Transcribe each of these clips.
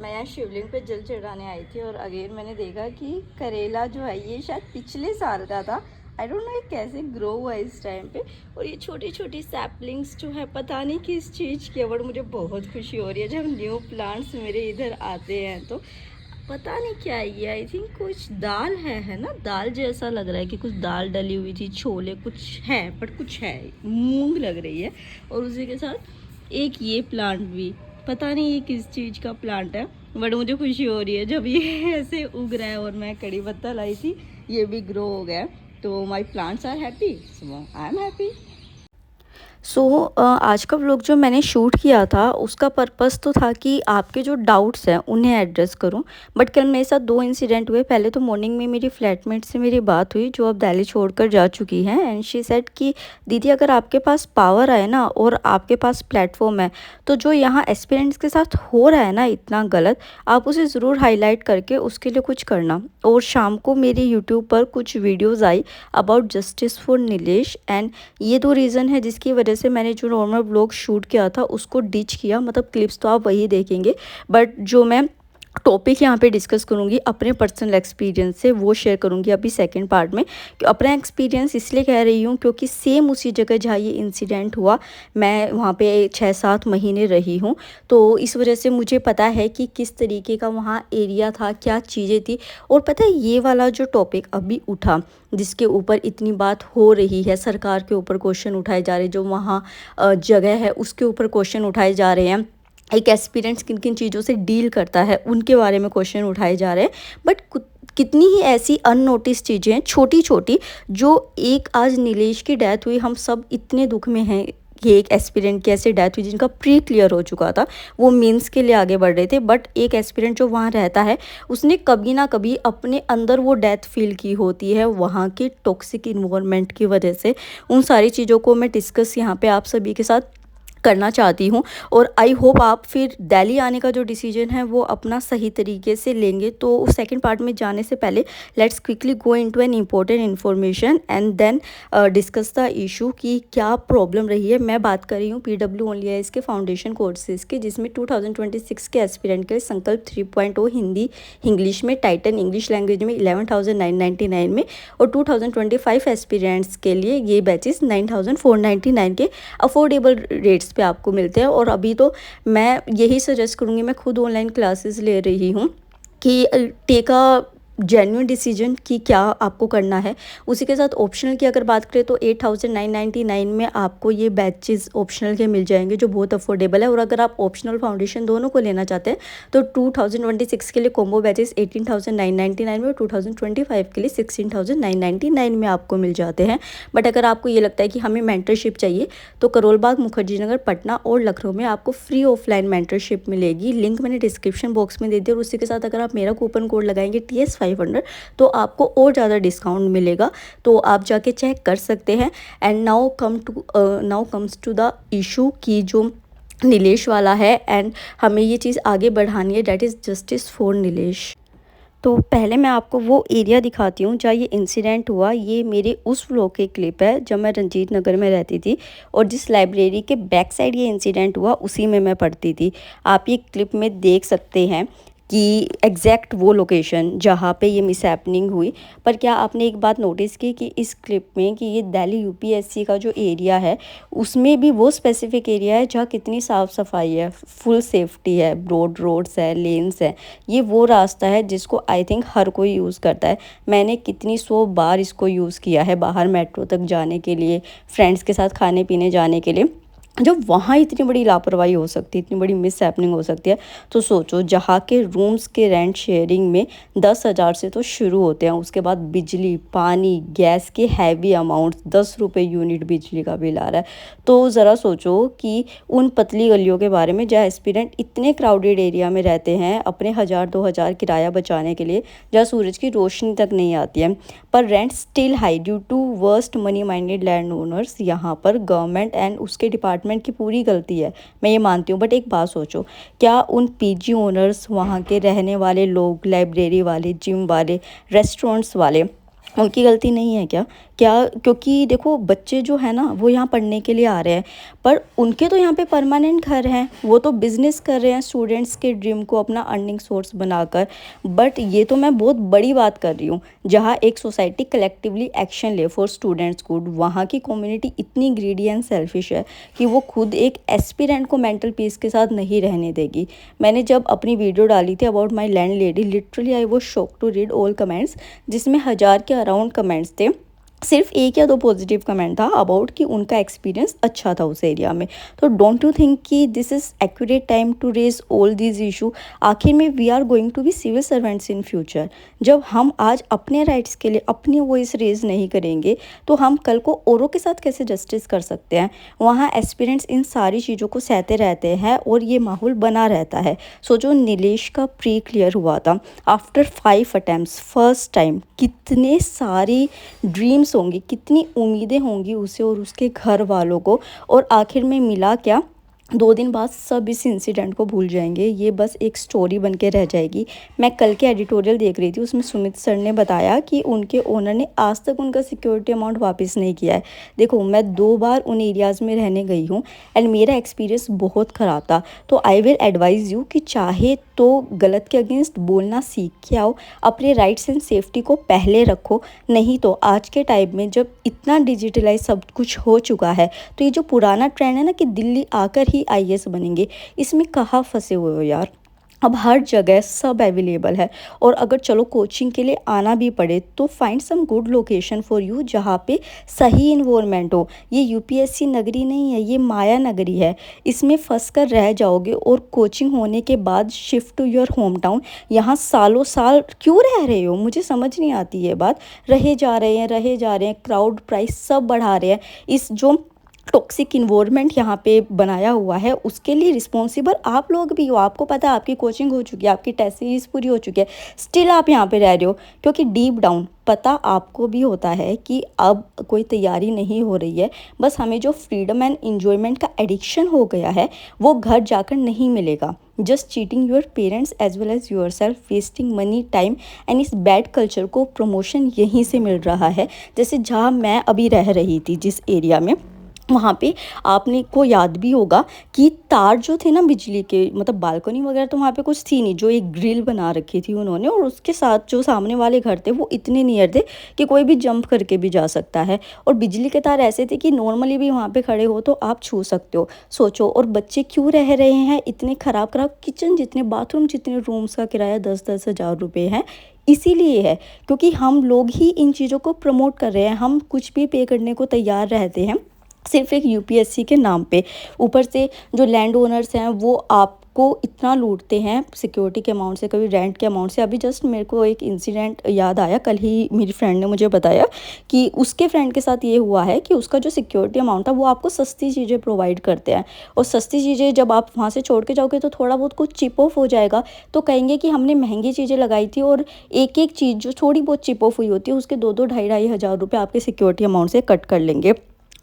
मैं यहाँ शिवलिंग पे जल चढ़ाने आई थी और अगेन मैंने देखा कि करेला जो है ये शायद पिछले साल का था। आई डोंट नो ये कैसे ग्रो हुआ है इस टाइम पे। और ये छोटी छोटी सैपलिंग्स जो है पता नहीं किस चीज़ की है, बट मुझे बहुत खुशी हो रही है जब न्यू प्लांट्स मेरे इधर आते हैं। तो पता नहीं क्या है ये, आई थिंक कुछ दाल है ना, दाल जैसा लग रहा है कि कुछ दाल डली हुई थी, छोले कुछ है, बट कुछ है, मूंग लग रही है। और उसी के साथ एक ये प्लांट भी, पता नहीं ये किस चीज़ का प्लांट है, बट मुझे खुशी हो रही है जब ये ऐसे उग रहा है। और मैं कड़ी पत्ता लाई थी, ये भी ग्रो हो गया, तो my plants are happy, so I am happy. आज का व्लॉग जो मैंने शूट किया था उसका पर्पस तो था कि आपके जो डाउट्स हैं उन्हें एड्रेस करूं। बट कल मेरे साथ दो इंसिडेंट हुए। पहले तो मॉर्निंग में मेरी फ्लैटमेट से मेरी बात हुई जो अब दिल्ली छोड़कर जा चुकी हैं, एंड शी सेड कि दीदी अगर आपके पास पावर आए ना और आपके पास प्लेटफॉर्म है तो जो यहाँ एस्पिरेंट्स के साथ हो रहा है ना इतना गलत, आप उसे ज़रूर हाईलाइट करके उसके लिए कुछ करना। और शाम को मेरी यूट्यूब पर कुछ videos I about justice for Nilesh, and ये दो रीज़न है जिसकी वजह से मैंने जो नॉर्मल व्लॉग शूट किया था उसको डिच किया। मतलब क्लिप्स तो आप वही देखेंगे, बट जो मैं टॉपिक यहाँ पे डिस्कस करूँगी अपने पर्सनल एक्सपीरियंस से वो शेयर करूँगी अभी सेकंड पार्ट में। कि अपना एक्सपीरियंस इसलिए कह रही हूँ क्योंकि सेम उसी जगह जहाँ ये इंसिडेंट हुआ मैं वहाँ पे 6-7 महीने रही हूँ, तो इस वजह से मुझे पता है कि किस तरीके का वहाँ एरिया था, क्या चीज़ें थी। और पता है ये वाला जो टॉपिक अभी उठा जिसके ऊपर इतनी बात हो रही है, सरकार के ऊपर क्वेश्चन उठाए जा रहे हैं, जो वहाँ जगह है उसके ऊपर क्वेश्चन उठाए जा रहे हैं, एक एक्सपीरियंस किन किन चीज़ों से डील करता है उनके बारे में क्वेश्चन उठाए जा रहे हैं। बट कितनी ही ऐसी अननोटिस चीज़ें हैं छोटी छोटी, जो एक आज नीलेश की डेथ हुई, हम सब इतने दुख में हैं कि एक एस्पिरेंट की ऐसे डेथ हुई जिनका प्री क्लियर हो चुका था, वो मीन्स के लिए आगे बढ़ रहे थे, बट एक एस्पिरेंट जो वहाँ रहता है उसने कभी ना कभी अपने अंदर वो डेथ फील की होती है वहाँ के टॉक्सिक इन्वायरमेंट की वजह से। उन सारी चीज़ों को मैं डिस्कस यहाँ पे आप सभी के साथ करना चाहती हूँ। और आई होप आप फिर दिल्ली आने का जो डिसीजन है वो अपना सही तरीके से लेंगे। तो सेकंड पार्ट में जाने से पहले let's quickly go into an important information and then discuss the issue कि क्या प्रॉब्लम रही है। मैं बात कर रही हूँ PW ओनली है इसके फाउंडेशन कोर्सेज़ की, जिसमें 2026 के एस्पिरेंट के लिए संकल्प 3.0 हिंदी इंग्लिश में, टाइटन इंग्लिश लैंग्वेज में 11,999 में, और 2025 एस्पिरेंट्स के लिए ये बैचेस 9,499 के अफोर्डेबल रेट्स पे आपको मिलते हैं। और अभी तो मैं यही सजेस्ट करूँगी, मैं खुद ऑनलाइन क्लासेस ले रही हूँ, कि टेक अ जेन्युइन डिसीजन कि क्या आपको करना है। उसी के साथ ऑप्शनल की अगर बात करें तो 8,999 में आपको ये बैचेस ऑप्शनल के मिल जाएंगे जो बहुत अफोर्डेबल है। और अगर आप ऑप्शनल फाउंडेशन दोनों को लेना चाहते हैं तो 2026 के लिए कॉम्बो बैचेस 18,999 में और 2025 के लिए 16,999 में आपको मिल जाते हैं। बट अगर आपको ये लगता है कि हमें मेंटरशिप चाहिए तो करोल बाग, मुखर्जी नगर, पटना और लखनऊ में आपको फ्री ऑफलाइन मेंटरशिप मिलेगी। लिंक मैंने डिस्क्रिप्शन बॉक्स में दे दिया। और उसी के साथ अगर आप मेरा कूपन कोड लगाएंगे TS500 तो आपको और ज़्यादा डिस्काउंट मिलेगा, तो आप जाके चेक कर सकते हैं। And now comes to the issue की जो नीलेश वाला है, एंड हमें ये चीज़ आगे बढ़ानी है, that is justice for Nilesh. तो पहले मैं आपको वो एरिया दिखाती हूँ जहाँ ये इंसिडेंट हुआ। ये मेरे उस व्लॉग की क्लिप है जब मैं रंजीत नगर में रहती थी, और जिस लाइब्रेरी के बैक साइड ये इंसिडेंट हुआ उसी में मैं पढ़ती थी। आप ये क्लिप में देख सकते हैं कि एग्जैक्ट वो लोकेशन जहाँ पे ये मिसहैपनिंग हुई। पर क्या आपने एक बात नोटिस की कि इस क्लिप में कि ये दिल्ली UPSC का जो एरिया है उसमें भी वो स्पेसिफिक एरिया है जहाँ कितनी साफ़ सफाई है, फुल सेफ्टी है, ब्रॉड रोड्स है, लेन्स है। ये वो रास्ता है जिसको आई थिंक हर कोई यूज़ करता है। मैंने कितनी 100 बार इसको यूज़ किया है बाहर मेट्रो तक जाने के लिए, फ्रेंड्स के साथ खाने पीने जाने के लिए। जब वहाँ इतनी बड़ी लापरवाही हो सकती है, इतनी बड़ी मिसहैपनिंग हो सकती है, तो सोचो जहाँ के रूम्स के रेंट शेयरिंग में 10,000 से तो शुरू होते हैं, उसके बाद बिजली, पानी, गैस के हैवी अमाउंट्स, 10 रुपये यूनिट बिजली का बिल आ रहा है। तो ज़रा सोचो कि उन पतली गलियों के बारे में जहाँ एस्पिरेंट इतने क्राउडेड एरिया में रहते हैं अपने 1,000-2,000 किराया बचाने के लिए, जहाँ सूरज की रोशनी तक नहीं आती है, पर rent still high due to worst money minded land owners. यहाँ पर गवर्नमेंट एंड उसके डिपार्टमेंट की पूरी गलती है, मैं ये मानती हूँ। बट एक बात सोचो, क्या उन PG ओनर्स, वहाँ के रहने वाले लोग, लाइब्रेरी वाले, जिम वाले, रेस्टोरेंट्स वाले, उनकी गलती नहीं है क्या क्या, क्योंकि देखो बच्चे जो है ना वो यहाँ पढ़ने के लिए आ रहे हैं, पर उनके तो यहाँ पे परमानेंट घर हैं, वो तो बिजनेस कर रहे हैं स्टूडेंट्स के ड्रीम को अपना अर्निंग सोर्स बनाकर। बट ये तो मैं बहुत बड़ी बात कर रही हूँ, जहाँ एक सोसाइटी कलेक्टिवली एक्शन ले फॉर स्टूडेंट्स गुड, वहाँ की कम्युनिटी इतनी ग्रीडी एंड सेल्फिश है कि वो खुद एक एस्पिरेंट को मेंटल पीस के साथ नहीं रहने देगी। मैंने जब अपनी वीडियो डाली थी about my landlady, literally I was shock to read all comments, जिसमें 1000 के अराउंड कमेंट्स थे। सिर्फ एक या दो पॉजिटिव कमेंट था अबाउट कि उनका एक्सपीरियंस अच्छा था उस एरिया में। तो डोंट यू थिंक कि this is accurate time to raise all these issue? आखिर में we are going to be civil servants in future. जब हम आज अपने राइट्स के लिए अपनी वॉइस रेज नहीं करेंगे तो हम कल को औरों के साथ कैसे जस्टिस कर सकते हैं? वहाँ एस्पिरेंट्स इन सारी चीज़ों को सहते रहते हैं और ये माहौल बना रहता है। सो जो नीलेश का प्री क्लियर हुआ था आफ्टर 5 अटैम्प्ट्स फर्स्ट टाइम, कितने सारी ड्रीम्स होंगी, कितनी उम्मीदें होंगी उसे और उसके घर वालों को, और आखिर में मिला क्या? 2 दिन बाद सब इस इंसिडेंट को भूल जाएंगे, ये बस एक स्टोरी बन के रह जाएगी। मैं कल के एडिटोरियल देख रही थी, उसमें सुमित सर ने बताया कि उनके ओनर ने आज तक उनका सिक्योरिटी अमाउंट वापस नहीं किया है। देखो मैं 2 बार उन एरियाज़ में रहने गई हूँ एंड मेरा एक्सपीरियंस बहुत ख़राब था। तो आई विल एडवाइज़ यू कि चाहे तो गलत के अगेंस्ट बोलना सीख के आओ, अपने राइट्स एंड सेफ्टी को पहले रखो। नहीं तो आज के टाइम में जब इतना डिजिटलाइज सब कुछ हो चुका है, तो ये जो पुराना ट्रेंड है ना कि दिल्ली आकर ही आईएएस बनेंगे, इसमें कहाँ फंसे हुए हो यार? अब हर जगह सब अवेलेबल है, और अगर चलो कोचिंग के लिए आना भी पड़े तो find some good location for you जहाँ पे सही इन्वायरमेंट हो। ये यूपीएससी नगरी नहीं है, ये माया नगरी है। इसमें फंस कर रह जाओगे और कोचिंग होने के बाद shift to your home town, यहाँ सालों साल क्यों रह रहे हो? मुझे समझ नहीं आती ये बात। रहे जा रहे हैं, रहे जा रहे हैं, क्राउड प्राइस सब बढ़ा रहे हैं। इस जो टॉक्सिक इन्वायरमेंट यहाँ पे बनाया हुआ है उसके लिए रिस्पॉन्सिबल आप लोग भी हो। आपको पता है आपकी कोचिंग हो चुकी है, आपकी टेस्ट सीरीज पूरी हो चुकी है, स्टिल आप यहाँ पे रह रहे हो, क्योंकि डीप डाउन पता आपको भी होता है कि अब कोई तैयारी नहीं हो रही है। बस हमें जो फ्रीडम एंड इन्जॉयमेंट का एडिक्शन हो गया है वो घर जाकर नहीं मिलेगा। Just cheating your parents as well as yourself, wasting money time, and इस बैड कल्चर को प्रमोशन यहीं से मिल रहा है। जैसे जहाँ मैं अभी रह रही थी जिस एरिया में, वहाँ पे आपने को याद भी होगा कि तार जो थे ना बिजली के, मतलब बालकनी वगैरह तो वहाँ पे कुछ थी नहीं, जो एक ग्रिल बना रखी थी उन्होंने, और उसके साथ जो सामने वाले घर थे वो इतने नियर थे कि कोई भी जंप करके भी जा सकता है। और बिजली के तार ऐसे थे कि नॉर्मली भी वहाँ पे खड़े हो तो आप छू सकते हो। सोचो, और बच्चे क्यों रह रहे हैं इतने ख़राब ख़राब किचन जितने, बाथरूम जितने, रूम्स का किराया 10-10 हज़ार रुपये है। इसीलिए है क्योंकि हम लोग ही इन चीज़ों को प्रमोट कर रहे हैं, हम कुछ भी पे करने को तैयार रहते हैं सिर्फ एक यूपीएससी के नाम पे। ऊपर से जो लैंड ओनर्स हैं वो आपको इतना लूटते हैं सिक्योरिटी के अमाउंट से, कभी रेंट के अमाउंट से। अभी जस्ट मेरे को एक इंसिडेंट याद आया, कल ही मेरी फ्रेंड ने मुझे बताया कि उसके फ्रेंड के साथ ये हुआ है कि उसका जो सिक्योरिटी अमाउंट था वो आपको सस्ती चीज़ें प्रोवाइड करते हैं, और सस्ती चीज़ें जब आप वहाँ से छोड़ के जाओगे तो थोड़ा बहुत कुछ चिप ऑफ हो जाएगा। तो कहेंगे कि हमने महंगी चीज़ें लगाई थी, और एक एक चीज़ जो थोड़ी बहुत चिप ऑफ हुई होती है उसके 2-2 ढाई-ढाई हज़ार रुपये आपके सिक्योरिटी अमाउंट से कट कर लेंगे।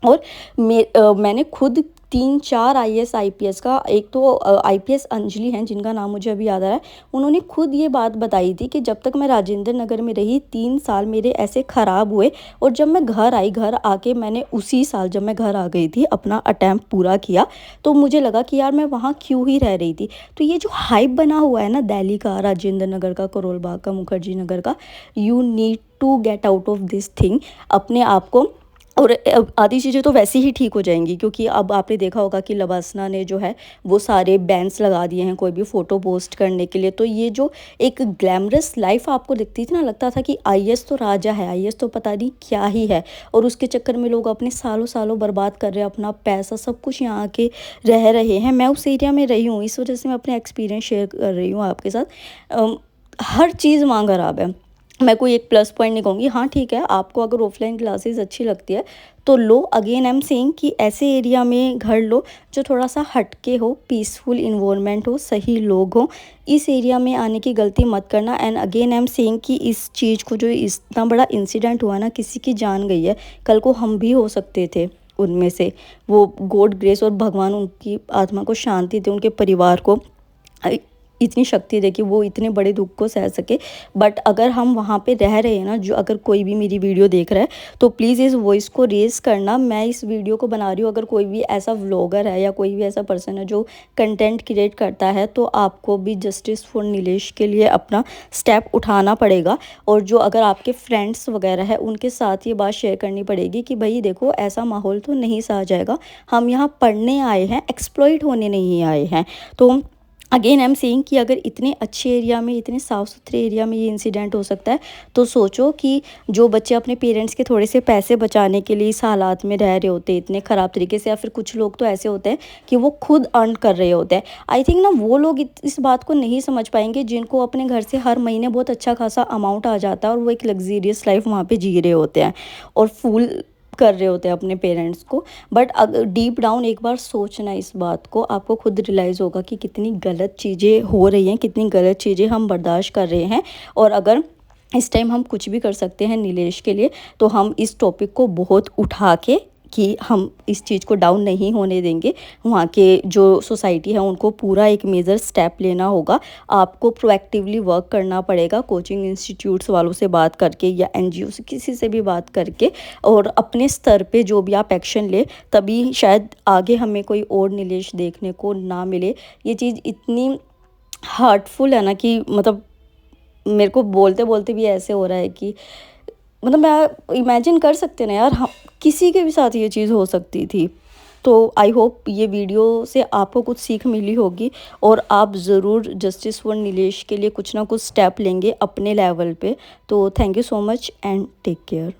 और मैंने खुद 3-4 आईएएस आईपीएस का, एक तो आईपीएस अंजलि हैं जिनका नाम मुझे अभी याद आ रहा है, उन्होंने खुद ये बात बताई थी कि जब तक मैं राजेंद्र नगर में रही 3 साल मेरे ऐसे ख़राब हुए, और जब मैं घर आई, घर आके मैंने उसी साल जब मैं घर आ गई थी अपना अटैम्प्ट पूरा किया, तो मुझे लगा कि यार मैं वहाँ क्यों ही रह रही थी। तो ये जो हाइप बना हुआ है ना दिल्ली का, राजेंद्र नगर का, करोल बाग का, मुखर्जी नगर का, you need to get out of this thing अपने आप को। और आधी चीज़ें तो वैसे ही ठीक हो जाएंगी, क्योंकि अब आपने देखा होगा कि लवासना ने जो है वो सारे बैन्स लगा दिए हैं कोई भी फ़ोटो पोस्ट करने के लिए। तो ये जो एक ग्लैमरस लाइफ आपको दिखती थी ना, लगता था कि आईएएस तो राजा है, आईएएस तो पता नहीं क्या ही है, और उसके चक्कर में लोग अपने सालों सालों बर्बाद कर रहे हैं, अपना पैसा सब कुछ यहाँ के रह रहे हैं। मैं उस एरिया में रही हूँ, इस वजह से मैं अपने एक्सपीरियंस शेयर कर रही हूँ आपके साथ। हर चीज़ वहाँ खराब है। मैं कोई एक प्लस पॉइंट नहीं कहूँगी, हाँ ठीक है आपको अगर ऑफलाइन क्लासेस अच्छी लगती है तो लो। अगेन आई एम सेइंग कि ऐसे एरिया में घर लो जो थोड़ा सा हटके हो, पीसफुल इन्वायरमेंट हो, सही लोग हो। इस एरिया में आने की गलती मत करना। And again I am saying कि इस चीज़ को, जो इतना बड़ा इंसिडेंट हुआ ना, किसी की जान गई है, कल को हम भी हो सकते थे उनमें से। वो गॉड ग्रेस, और भगवान उनकी आत्मा को शांति दे, उनके परिवार को। इतनी शक्ति दे कि वो इतने बड़े दुख को सह सके। बट अगर हम वहाँ पे रह रहे हैं ना, जो अगर कोई भी मेरी वीडियो देख रहा है तो प्लीज़ इस वॉइस को रेज़ करना। मैं इस वीडियो को बना रही हूँ, अगर कोई भी ऐसा व्लॉगर है या कोई भी ऐसा पर्सन है जो कंटेंट क्रिएट करता है तो आपको भी जस्टिस फॉर नीलेश के लिए अपना स्टेप उठाना पड़ेगा। और जो अगर आपके फ्रेंड्स वगैरह है उनके साथ ये बात शेयर करनी पड़ेगी कि भाई देखो, ऐसा माहौल तो नहीं सहा जाएगा, हम यहाँ पढ़ने आए हैं, एक्सप्लॉइट होने नहीं आए हैं। तो अगेन आई एम सेइंग कि अगर इतने अच्छे एरिया में, इतने साफ़ सुथरे एरिया में ये इंसिडेंट हो सकता है, तो सोचो कि जो बच्चे अपने पेरेंट्स के थोड़े से पैसे बचाने के लिए इस हालात में रह रहे होते हैं इतने ख़राब तरीके से, या फिर कुछ लोग तो ऐसे होते हैं कि वो खुद अर्न कर रहे होते हैं। आई थिंक ना वो लोग इस बात को नहीं समझ पाएंगे जिनको अपने घर से हर महीने बहुत अच्छा खासा अमाउंट आ जाता है और वो एक लग्जीरियस लाइफ वहाँ पर जी रहे होते हैं और फुल कर रहे होते हैं अपने पेरेंट्स को। बट अगर डीप डाउन एक बार सोचना इस बात को, आपको खुद रियलाइज़ होगा कि कितनी गलत चीज़ें हो रही हैं, कितनी गलत चीज़ें हम बर्दाश्त कर रहे हैं। और अगर इस टाइम हम कुछ भी कर सकते हैं नीलेश के लिए, तो हम इस टॉपिक को बहुत उठा के कि हम इस चीज़ को डाउन नहीं होने देंगे। वहाँ के जो सोसाइटी है उनको पूरा एक मेजर स्टेप लेना होगा। आपको प्रोएक्टिवली वर्क करना पड़ेगा, कोचिंग इंस्टीट्यूट्स वालों से बात करके या एनजीओ से, किसी से भी बात करके, और अपने स्तर पे जो भी आप एक्शन ले, तभी शायद आगे हमें कोई और नीलेश देखने को ना मिले। ये चीज़ इतनी हार्टफुल है ना कि मतलब मेरे को बोलते बोलते भी ऐसे हो रहा है कि मतलब मैं इमेजिन कर सकते ना यार, हम किसी के भी साथ ये चीज़ हो सकती थी। तो आई होप ये वीडियो से आपको कुछ सीख मिली होगी और आप ज़रूर जस्टिस फॉर नीलेश के लिए कुछ ना कुछ स्टेप लेंगे अपने लेवल पे। तो thank you so much and take care.